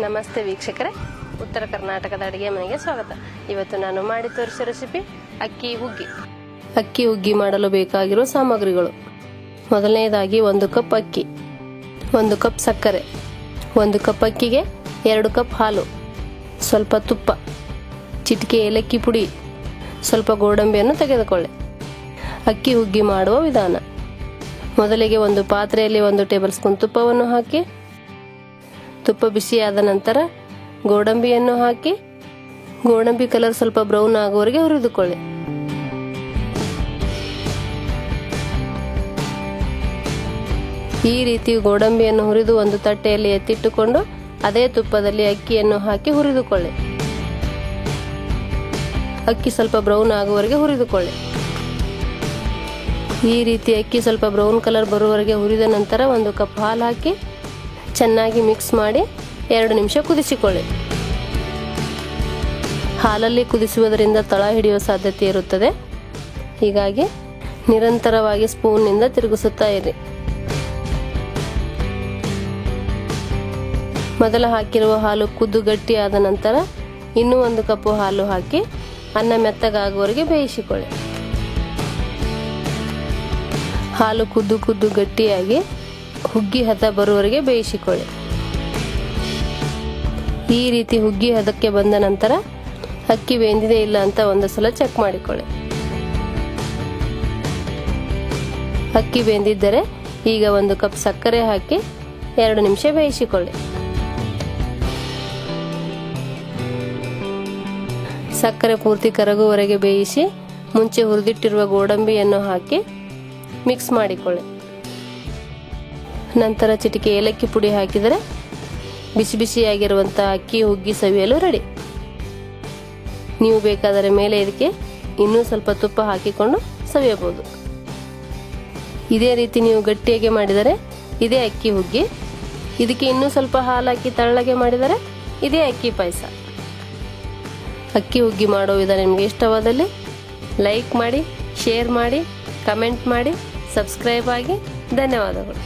ನಮಸ್ತೆ ವೀಕ್ಷಕರೇ, ಉತ್ತರ ಕರ್ನಾಟಕದ ಅಡುಗೆ ಮನೆಗೆ ಸ್ವಾಗತ. ಇವತ್ತು ನಾನು ಮಾಡಿ ತೋರಿಸೋ ರೆಸಿಪಿ ಅಕ್ಕಿ ಹುಗ್ಗಿ. ಅಕ್ಕಿ ಹುಗ್ಗಿ ಮಾಡಲು ಬೇಕಾಗಿರುವ ಸಾಮಗ್ರಿಗಳು: ಮೊದಲನೇದಾಗಿ 1 ಕಪ್ ಅಕ್ಕಿ, 1 ಕಪ್ ಸಕ್ಕರೆ, 1 ಕಪ್ ಅಕ್ಕಿಗೆ 2 ಕಪ್ ಹಾಲು, ಸ್ವಲ್ಪ ತುಪ್ಪ, ಚಿಟಿಕೆ ಏಲಕ್ಕಿ ಪುಡಿ, ಸ್ವಲ್ಪ ಗೋಡಂಬಿಯನ್ನು ತೆಗೆದುಕೊಳ್ಳಿ. ಅಕ್ಕಿ ಹುಗ್ಗಿ ಮಾಡುವ ವಿಧಾನ: ಮೊದಲಿಗೆ ಒಂದು ಪಾತ್ರೆಯಲ್ಲಿ 1 ಟೇಬಲ್ ಸ್ಪೂನ್ ತುಪ್ಪವನ್ನು ಹಾಕಿ, ತುಪ್ಪ ಬಿಸಿಯಾದ ನಂತರ ಗೋಡಂಬಿಯನ್ನು ಹಾಕಿ, ಗೋಡಂಬಿ ಕಲರ್ ಸ್ವಲ್ಪ ಬ್ರೌನ್ ಆಗುವವರೆಗೆ ಹುರಿದುಕೊಳ್ಳಿ. ಈ ರೀತಿ ಗೋಡಂಬಿಯನ್ನು ಹುರಿದು ಒಂದು ತಟ್ಟೆಯಲ್ಲಿ ಎತ್ತಿಟ್ಟುಕೊಂಡು ಅದೇ ತುಪ್ಪದಲ್ಲಿ ಅಕ್ಕಿಯನ್ನು ಹಾಕಿ ಹುರಿದುಕೊಳ್ಳಿ. ಅಕ್ಕಿ ಸ್ವಲ್ಪ ಬ್ರೌನ್ ಆಗುವವರೆಗೆ ಹುರಿದುಕೊಳ್ಳಿ. ಈ ರೀತಿ ಅಕ್ಕಿ ಸ್ವಲ್ಪ ಬ್ರೌನ್ ಕಲರ್ ಬರುವವರೆಗೆ ಹುರಿದ ನಂತರ 1 ಕಪ್ ಹಾಲು ಹಾಕಿ ಚೆನ್ನಾಗಿ ಮಿಕ್ಸ್ ಮಾಡಿ 2 ನಿಮಿಷ ಕುದಿಸಿಕೊಳ್ಳಿ. ಹಾಲಲ್ಲಿ ಕುದಿಸುವುದರಿಂದ ತಳ ಹಿಡಿಯುವ ಸಾಧ್ಯತೆ ಇರುತ್ತದೆ. ಹೀಗಾಗಿ ನಿರಂತರವಾಗಿ ಸ್ಪೂನ್ನಿಂದ ತಿರುಗಿಸುತ್ತಾ ಇರಿ. ಮೊದಲ ಹಾಕಿರುವ ಹಾಲು ಕುದ್ದು ಗಟ್ಟಿಯಾದ ನಂತರ ಇನ್ನೂ 1 ಕಪ್ ಹಾಲು ಹಾಕಿ ಅನ್ನ ಮೆತ್ತಗಾಗುವವರೆಗೆ ಬೇಯಿಸಿಕೊಳ್ಳಿ. ಹಾಲು ಕುದ್ದು ಗಟ್ಟಿಯಾಗಿ ಹುಗ್ಗಿ ಹದ ಬರುವವರೆಗೆ ಬೇಯಿಸಿಕೊಳ್ಳಿ. ಈ ರೀತಿ ಹುಗ್ಗಿ ಹದಕ್ಕೆ ಬಂದ ನಂತರ ಅಕ್ಕಿ ಬೆಂದಿದೆ ಇಲ್ಲ ಅಂತ ಒಂದು ಸಲ ಚೆಕ್ ಮಾಡಿಕೊಳ್ಳಿ. ಅಕ್ಕಿ ಬೆಂದಿದ್ದರೆ ಈಗ 1 ಕಪ್ ಸಕ್ಕರೆ ಹಾಕಿ 2 ನಿಮಿಷ ಬೇಯಿಸಿಕೊಳ್ಳಿ. ಸಕ್ಕರೆ ಪೂರ್ತಿ ಕರಗುವವರೆಗೆ ಬೇಯಿಸಿ ಮುಂಚೆ ಹುರಿದಿಟ್ಟಿರುವ ಗೋಡಂಬಿಯನ್ನು ಹಾಕಿ ಮಿಕ್ಸ್ ಮಾಡಿಕೊಳ್ಳಿ. ನಂತರ ಚಿಟಿಕೆ ಏಲಕ್ಕಿ ಪುಡಿ ಹಾಕಿದರೆ ಬಿಸಿ ಬಿಸಿಯಾಗಿರುವಂತಹ ಅಕ್ಕಿ ಹುಗ್ಗಿ ಸವಿಯಲು ರೆಡಿ. ನೀವು ಬೇಕಾದರೆ ಮೇಲೆ ಇದಕ್ಕೆ ಇನ್ನೂ ಸ್ವಲ್ಪ ತುಪ್ಪ ಹಾಕಿಕೊಂಡು ಸವಿಯಬಹುದು. ಇದೇ ರೀತಿ ನೀವು ಗಟ್ಟಿಯಾಗಿ ಮಾಡಿದರೆ ಇದೇ ಅಕ್ಕಿ ಹುಗ್ಗಿ. ಇದಕ್ಕೆ ಇನ್ನೂ ಸ್ವಲ್ಪ ಹಾಲು ಹಾಕಿ ತಳ್ಳಗೆ ಮಾಡಿದರೆ ಇದೇ ಅಕ್ಕಿ ಪಾಯಸ. ಅಕ್ಕಿ ಹುಗ್ಗಿ ಮಾಡೋ ವಿಧಾನ ನಿಮಗೆ ಇಷ್ಟವಾದಲ್ಲಿ ಲೈಕ್ ಮಾಡಿ, ಶೇರ್ ಮಾಡಿ, ಕಮೆಂಟ್ ಮಾಡಿ, ಸಬ್ಸ್ಕ್ರೈಬ್ ಆಗಿ. ಧನ್ಯವಾದಗಳು.